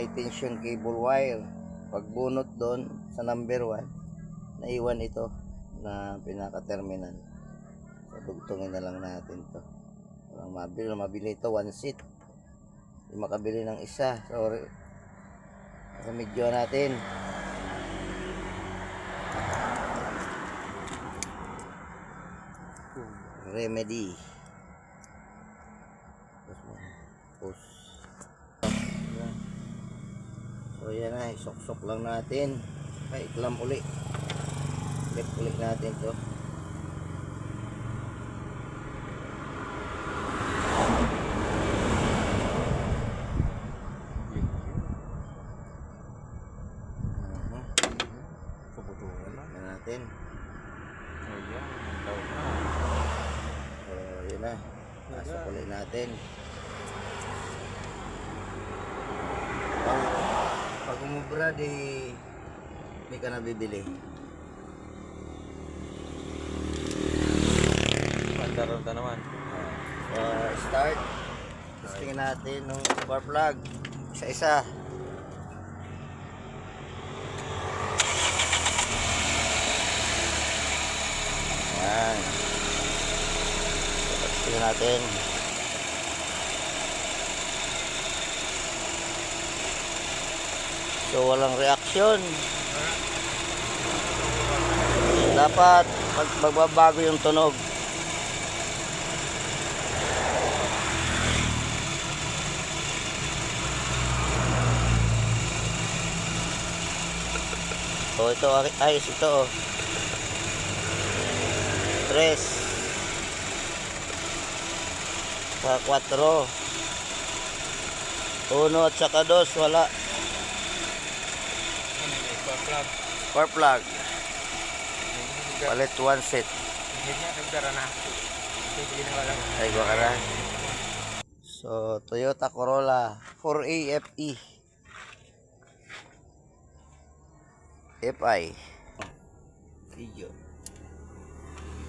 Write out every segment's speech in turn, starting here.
high tension cable wire. Pagbunot doon sa number 1, naiwan ito na pinaka-terminal. So, dugtungin na lang natin to. Walang mabili ito, 1 seat. Hindi makabili ng isa. So, remedyo natin. Remedy. So yan na, isok-sok lang natin. Ay, iklam uli. Clip uli natin to. Natin. So yun na, pasok ulit natin. Pag umubra di ka na bibili. Pandaron ka naman. Start. Testingin natin ng spark plug isa-isa. Yan. Testingin natin. So walang reaksyon. Dapat magbabago yung tunog. So ito ayos ito oh. 3 sa 4. 1 at saka 2 wala. Spark plug. Palit 1 set. Ay gua ka na. So Toyota Corolla 4A FE FI video.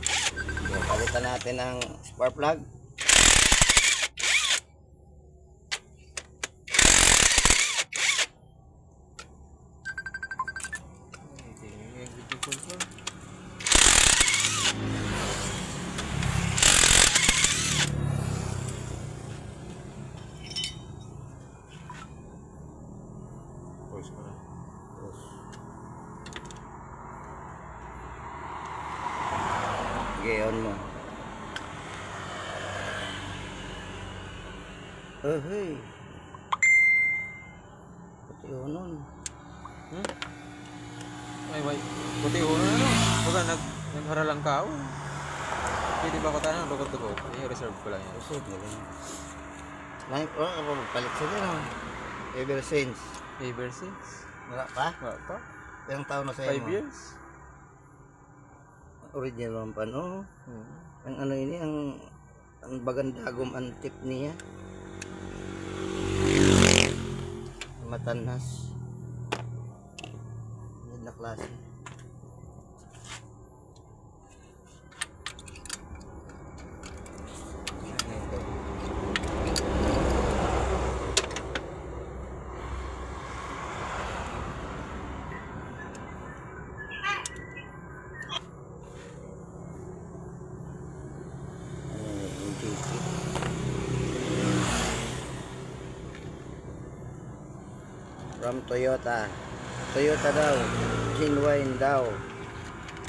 So, palitan natin ng spark plug. Okay, on mo. Oh, hey. Pati onon. Ay, puti uno na no. Baga nagharalang ka. Pwede ba ko tayo ng dukot-dukot? I-reserve ko lang yan. Reserve na lang. Lang, ako magpalit sila no. Ever since. Ever since? Wala pa? Wala pa? Ilang taon na sa'yo 5 mo? years? Original ang pano. Ang ano ini, ang bagandagom ang tip niya. Matanas. Yan na klase. From Toyota. Toyota daw. Genuine daw.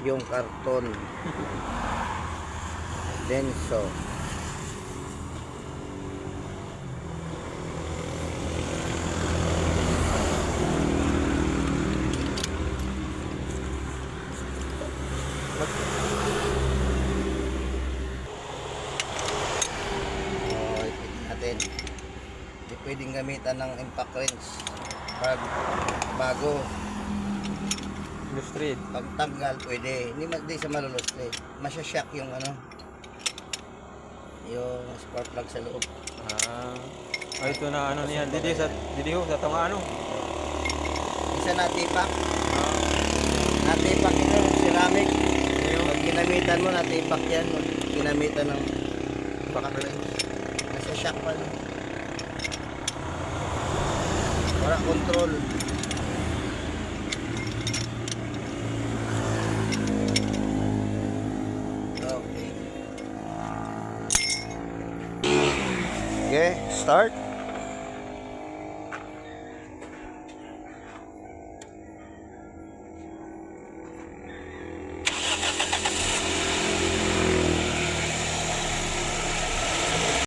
Yung karton. Denso. Natin. Hindi pwedeng gamitan ng impact wrench. Pag bago, Illustrate. pag tanggal pwede, hindi sa malulustred, masya-shock yung ano, yung spark plug sa loob. Ito na ano niyan, didi sa tama ano. Isa natipak ito, ceramic. Pag ginamitan mo, natipak yan, ginamitan ng impact wrench, masya-shock pa. Para control. Okay. Okay, start.